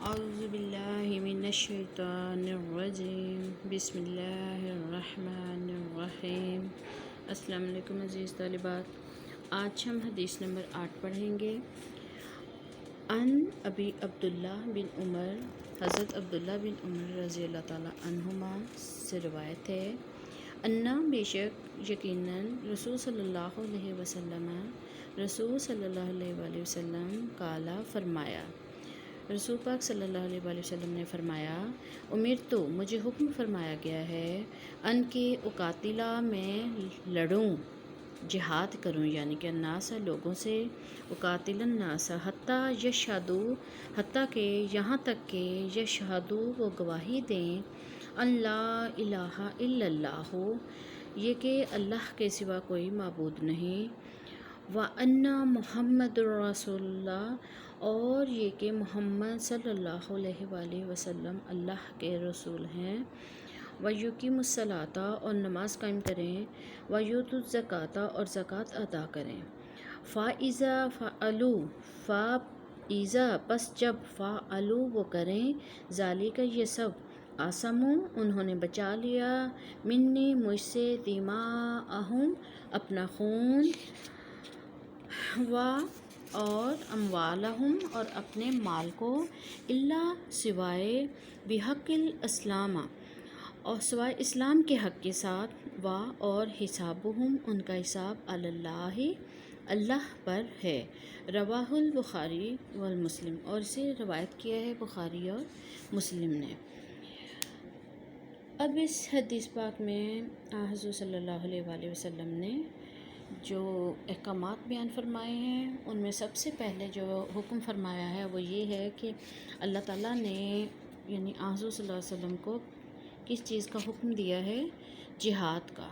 اعوذ باللہ من الشیطان الرجیم بسم اللہ الرحمن الرحیم۔ السلام علیکم عزیز طالبات، آج ہم حدیث نمبر 8 پڑھیں گے۔ ان ابی عبداللہ بن عمر، حضرت عبداللہ بن عمر رضی اللہ تعالیٰ عنہما سے روایت ہے، انا بے شک یقیناً رسول صلی اللہ علیہ وسلم، رسول صلی اللہ علیہ وآلہ وسلم قالا فرمایا، رسول پاک صلی اللہ علیہ وآلہ وسلم نے فرمایا، امیر تو مجھے حکم فرمایا گیا ہے ان کے اقاتلہ میں لڑوں، جہاد کروں، یعنی کہ الناس لوگوں سے، اقاتل الناس حتیٰ یشہدو، حتیٰ کہ یہاں تک کہ یشہدو وہ گواہی دیں، ان لا الہ الا اللہ، یہ کہ اللہ کے سوا کوئی معبود نہیں، وَأَنَّ محمد رسول اللہ، اور یہ کہ محمد صلی اللہ علیہ وآلہ وسلم اللہ کے رسول ہیں، وَيُقِيمُ الصَّلَاةَ، اور نماز قائم کریں، وَيُؤْتُوا الزَّكَاةَ، اور زکوٰۃ ادا کریں، فَإِذَا فَعَلُوا، فَإِذَا پس جب فَعَلُوا وہ کریں، ذَلِكَ یہ سب، عَصَمُوا انہوں نے بچا لیا، مِنِّی مجھ سے، دِمَاءَهُمْ اپنا خون، اور اموالہم اور اپنے مال کو، اللہ سوائے بحق الاسلام، اور سوائے اسلام کے حق کے ساتھ، اور حسابہم ان کا حساب علی اللہ اللہ پر ہے، رواہ البخاری والمسلم، اور اسے روایت کیا ہے بخاری اور مسلم نے۔ اب اس حدیث پاک میں حضور صلی اللہ علیہ وآلہ وسلم نے جو احکامات بیان فرمائے ہیں، ان میں سب سے پہلے جو حکم فرمایا ہے وہ یہ ہے کہ اللہ تعالیٰ نے یعنی حضور صلی اللہ علیہ وسلم کو کس چیز کا حکم دیا ہے؟ جہاد کا،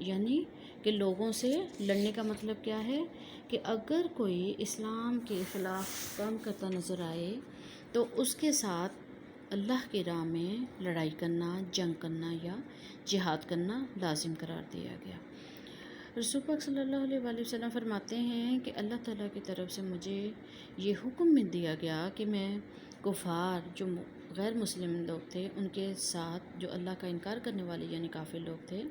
یعنی کہ لوگوں سے لڑنے کا مطلب کیا ہے کہ اگر کوئی اسلام کے خلاف کام کرتا نظر آئے تو اس کے ساتھ اللہ کی راہ میں لڑائی کرنا، جنگ کرنا یا جہاد کرنا لازم قرار دیا گیا۔ رسول پاک صلی اللہ علیہ وآلہ وسلم فرماتے ہیں کہ اللہ تعالیٰ کی طرف سے مجھے یہ حکم میں دیا گیا کہ میں کفار جو غیر مسلم لوگ تھے ان کے ساتھ، جو اللہ کا انکار کرنے والے یعنی کافر لوگ تھے،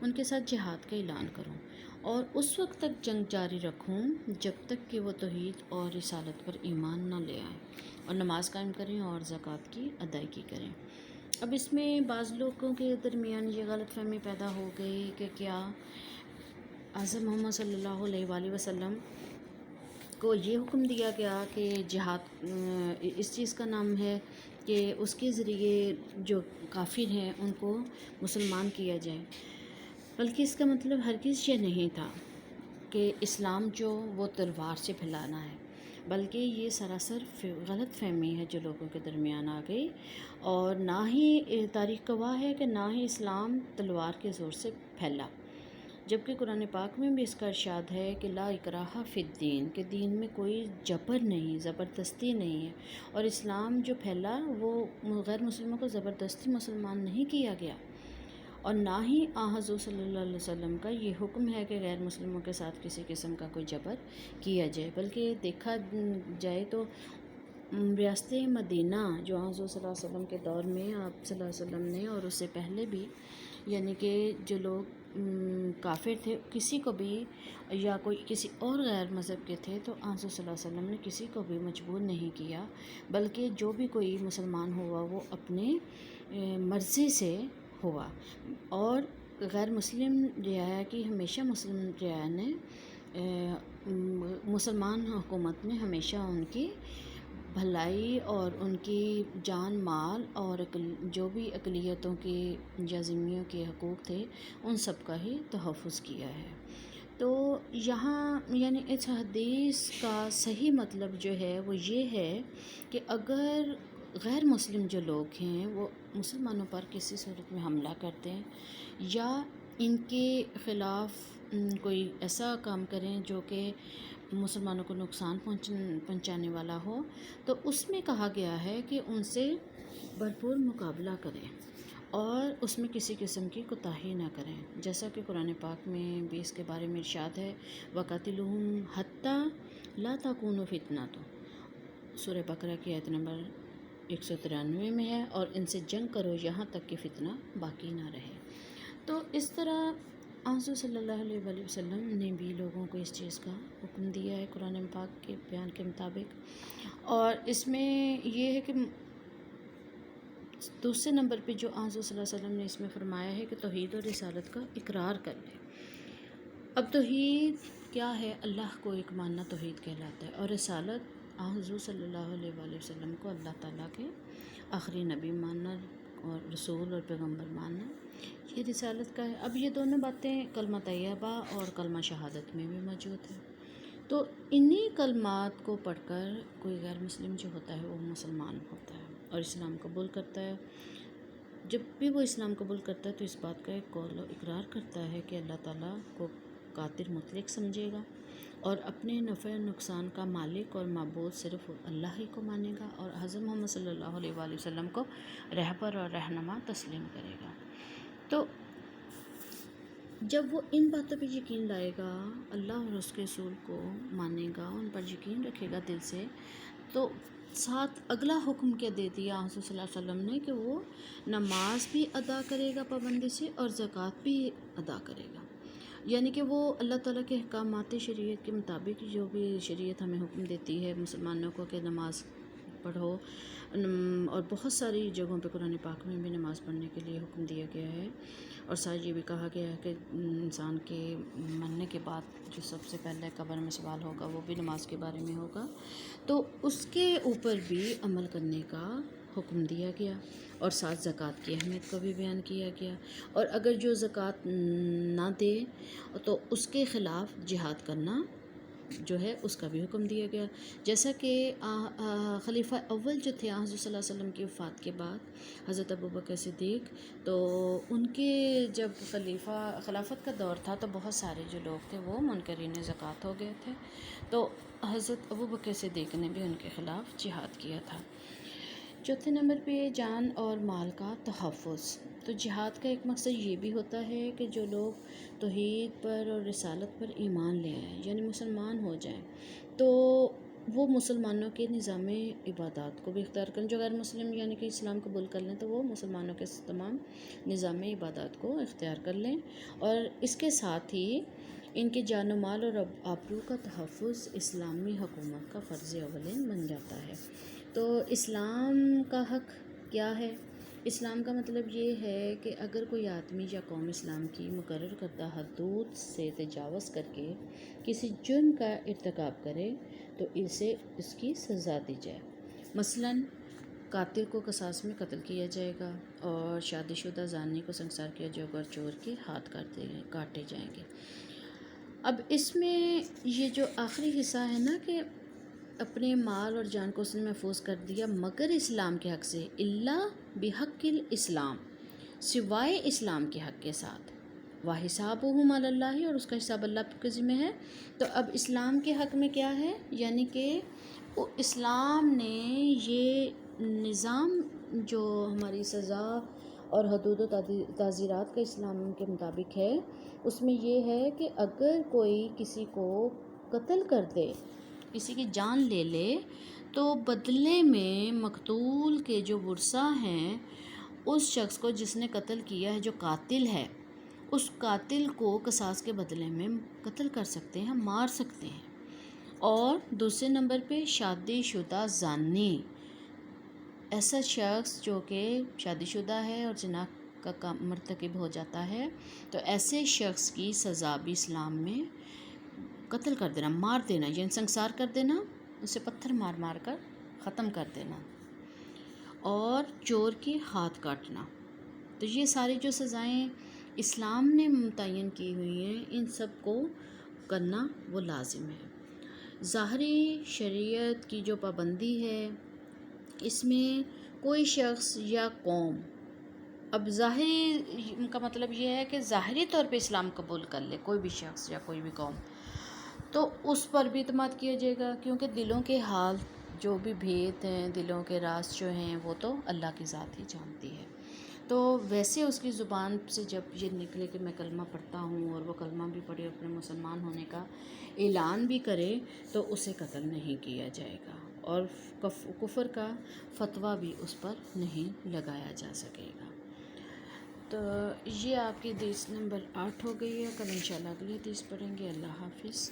ان کے ساتھ جہاد کا اعلان کروں اور اس وقت تک جنگ جاری رکھوں جب تک کہ وہ توحید اور رسالت پر ایمان نہ لے آئیں، اور نماز قائم کریں اور زکوٰۃ کی ادائیگی کریں۔ اب اس میں بعض لوگوں کے درمیان یہ غلط فہمی پیدا ہو گئی کہ کیا حضرت محمد صلی اللہ علیہ وآلہ وسلم کو یہ حکم دیا گیا کہ جہاد اس چیز کا نام ہے کہ اس کے ذریعے جو کافر ہیں ان کو مسلمان کیا جائے، بلکہ اس کا مطلب ہرگز یہ نہیں تھا کہ اسلام جو وہ تلوار سے پھیلانا ہے، بلکہ یہ سراسر غلط فہمی ہے جو لوگوں کے درمیان آ گئی، اور نہ ہی تاریخ گواہ ہے کہ نہ ہی اسلام تلوار کے زور سے پھیلا، جبکہ قرآن پاک میں بھی اس کا ارشاد ہے کہ لا اکراہ فی الدین، کہ دین میں کوئی جبر نہیں، زبردستی نہیں ہے، اور اسلام جو پھیلا وہ غیر مسلموں کو زبردستی مسلمان نہیں کیا گیا، اور نہ ہی حضور صلی اللہ علیہ وسلم کا یہ حکم ہے کہ غیر مسلموں کے ساتھ کسی قسم کا کوئی جبر کیا جائے، بلکہ دیکھا جائے تو ریاست مدینہ جو حضور صلی اللہ علیہ وسلم کے دور میں آپ صلی اللہ علیہ وسلم نے اور اس سے پہلے بھی یعنی کہ جو لوگ کافر تھے کسی کو بھی یا کوئی کسی اور غیر مذہب کے تھے تو حضور صلی اللہ علیہ وسلم نے کسی کو بھی مجبور نہیں کیا، بلکہ جو بھی کوئی مسلمان ہوا وہ اپنے مرضی سے ہوا، اور غیر مسلم رعایا کی ہمیشہ مسلم رعایا نے مسلمان حکومت نے ہمیشہ ان کی بھلائی اور ان کی جان مال اور جو بھی اقلیتوں کے یا ذمیوں کے حقوق تھے ان سب کا ہی تحفظ کیا ہے۔ تو یہاں یعنی اس حدیث کا صحیح مطلب جو ہے وہ یہ ہے کہ اگر غیر مسلم جو لوگ ہیں وہ مسلمانوں پر کسی صورت میں حملہ کرتے ہیں یا ان کے خلاف کوئی ایسا کام کریں جو کہ مسلمانوں کو نقصان پہنچانے والا ہو، تو اس میں کہا گیا ہے کہ ان سے بھرپور مقابلہ کریں اور اس میں کسی قسم کی کوتاہی نہ کریں، جیسا کہ قرآن پاک میں بھی اس کے بارے میں ارشاد ہے، وَقَاتِلُوهُمْ حَتَّى لَا تَكُونَ فِتْنَةٌ، سورہ بقرہ کی آیت نمبر 193 میں ہے، اور ان سے جنگ کرو یہاں تک کہ فتنہ باقی نہ رہے۔ تو اس طرح حضور صلی اللہ علیہ وآلہ وسلم نے بھی لوگوں کو اس چیز کا حکم دیا ہے قرآن پاک کے بیان کے مطابق۔ اور اس میں یہ ہے کہ دوسرے نمبر پہ جو حضور صلی اللہ علیہ وسلم نے اس میں فرمایا ہے کہ توحید اور رسالت کا اقرار کر لے۔ اب توحید کیا ہے؟ اللہ کو ایک ماننا توحید کہلاتا ہے، اور رسالت حضور صلی اللہ علیہ وآلہ وسلم کو اللہ تعالیٰ کے آخری نبی ماننا اور رسول اور پیغمبر ماننا، یہ رسالت کا ہے۔ اب یہ دونوں باتیں کلمہ طیبہ اور کلمہ شہادت میں بھی موجود ہیں۔ تو انہی کلمات کو پڑھ کر کوئی غیر مسلم جو ہوتا ہے وہ مسلمان ہوتا ہے اور اسلام قبول کرتا ہے۔ جب بھی وہ اسلام قبول کرتا ہے تو اس بات کا ایک قول و اقرار کرتا ہے کہ اللہ تعالیٰ کو قادر مطلق سمجھے گا، اور اپنے نفع و نقصان کا مالک اور معبود صرف اللہ ہی کو مانے گا، اور حضرت محمد صلی اللہ علیہ وآلہ وسلم کو رہبر اور رہنما تسلیم کرے گا۔ تو جب وہ ان باتوں پہ یقین لائے گا، اللہ اور اس کے رسول کو مانے گا، ان پر یقین رکھے گا دل سے، تو ساتھ اگلا حکم کیا دے دیا حضور صلی اللہ علیہ وسلم نے کہ وہ نماز بھی ادا کرے گا پابندی سے اور زکوٰۃ بھی ادا کرے گا۔ یعنی کہ وہ اللہ تعالیٰ کے احکامات شریعت کے مطابق جو بھی شریعت ہمیں حکم دیتی ہے مسلمانوں کو کہ نماز پڑھو، اور بہت ساری جگہوں پہ قرآن پاک میں بھی نماز پڑھنے کے لیے حکم دیا گیا ہے، اور ساتھ یہ بھی کہا گیا ہے کہ انسان کے مرنے کے بعد جو سب سے پہلے قبر میں سوال ہوگا وہ بھی نماز کے بارے میں ہوگا، تو اس کے اوپر بھی عمل کرنے کا حکم دیا گیا، اور ساتھ زکوٰۃ کی اہمیت کو بھی بیان کیا گیا، اور اگر جو زکوٰۃ نہ دے تو اس کے خلاف جہاد کرنا جو ہے اس کا بھی حکم دیا گیا۔ جیسا کہ خلیفہ اول جو تھے حضرت صلی اللہ علیہ وسلم کی وفات کے بعد حضرت ابوبکر صدیق، تو ان کے جب خلافت کا دور تھا تو بہت سارے جو لوگ تھے وہ منکرین زکوٰۃ ہو گئے تھے، تو حضرت ابوبکر صدیق نے بھی ان کے خلاف جہاد کیا تھا۔ چوتھے نمبر پہ جان اور مال کا تحفظ۔ تو جہاد کا ایک مقصد یہ بھی ہوتا ہے کہ جو لوگ توحید پر اور رسالت پر ایمان لے آئیں، یعنی مسلمان ہو جائیں، تو وہ مسلمانوں کے نظام عبادات کو بھی اختیار کریں۔ جو غیر مسلم یعنی کہ اسلام قبول کر لیں تو وہ مسلمانوں کے تمام نظام عبادات کو اختیار کر لیں، اور اس کے ساتھ ہی ان کے جان و مال اور آبرو کا تحفظ اسلامی حکومت کا فرض اولین بن جاتا ہے۔ تو اسلام کا حق کیا ہے؟ اسلام کا مطلب یہ ہے کہ اگر کوئی آدمی یا قوم اسلام کی مقرر کردہ حدود سے تجاوز کر کے کسی جرم کا ارتکاب کرے تو اسے اس کی سزا دی جائے۔ مثلاً قاتل کو قصاص میں قتل کیا جائے گا، اور شادی شدہ زانی کو سنسار کیا جائے گا، اور چور کے ہاتھ کاٹے جائیں گے۔ اب اس میں یہ جو آخری حصہ ہے نا کہ اپنے مال اور جان کو اس نے محفوظ کر دیا مگر اسلام کے حق سے، اللہ بحق الاسلام، سوائے اسلام کے حق کے ساتھ، وَحِسَابُهُ عَلَى اللَّهِ، اور اس کا حساب اللہ کے ذمہ ہے۔ تو اب اسلام کے حق میں کیا ہے؟ یعنی کہ اسلام نے یہ نظام جو ہماری سزا اور حدود و تعزیرات کا اسلام کے مطابق ہے، اس میں یہ ہے کہ اگر کوئی کسی کو قتل کر دے، کسی کی جان لے لے، تو بدلے میں مقتول کے جو ورثہ ہیں اس شخص کو جس نے قتل کیا ہے، جو قاتل ہے، اس قاتل کو قصاص کے بدلے میں قتل کر سکتے ہیں، مار سکتے ہیں۔ اور دوسرے نمبر پہ شادی شدہ زانی، ایسا شخص جو کہ شادی شدہ ہے اور زنا کا مرتکب ہو جاتا ہے، تو ایسے شخص کی سزا بھی اسلام میں قتل کر دینا، مار دینا، یعنی سنسار کر دینا، اسے پتھر مار مار کر ختم کر دینا، اور چور کے ہاتھ کاٹنا۔ تو یہ ساری جو سزائیں اسلام نے متعین کی ہوئی ہیں، ان سب کو کرنا وہ لازم ہے۔ ظاہری شریعت کی جو پابندی ہے، اس میں کوئی شخص یا قوم، اب ظاہری کا مطلب یہ ہے کہ ظاہری طور پہ اسلام قبول کر لے کوئی بھی شخص یا کوئی بھی قوم، تو اس پر بھی اعتماد کیا جائے گا، کیونکہ دلوں کے حال جو بھی بھید ہیں، دلوں کے راز جو ہیں، وہ تو اللہ کی ذات ہی جانتی ہے۔ تو ویسے اس کی زبان سے جب یہ نکلے کہ میں کلمہ پڑھتا ہوں، اور وہ کلمہ بھی پڑھے، اپنے مسلمان ہونے کا اعلان بھی کرے، تو اسے قتل نہیں کیا جائے گا، اور کفر کا فتویٰ بھی اس پر نہیں لگایا جا سکے گا۔ تو یہ آپ کی حدیث نمبر 8 ہو گئی ہے۔ کل انشاءاللہ اگلی حدیث پڑھیں گے۔ اللہ حافظ۔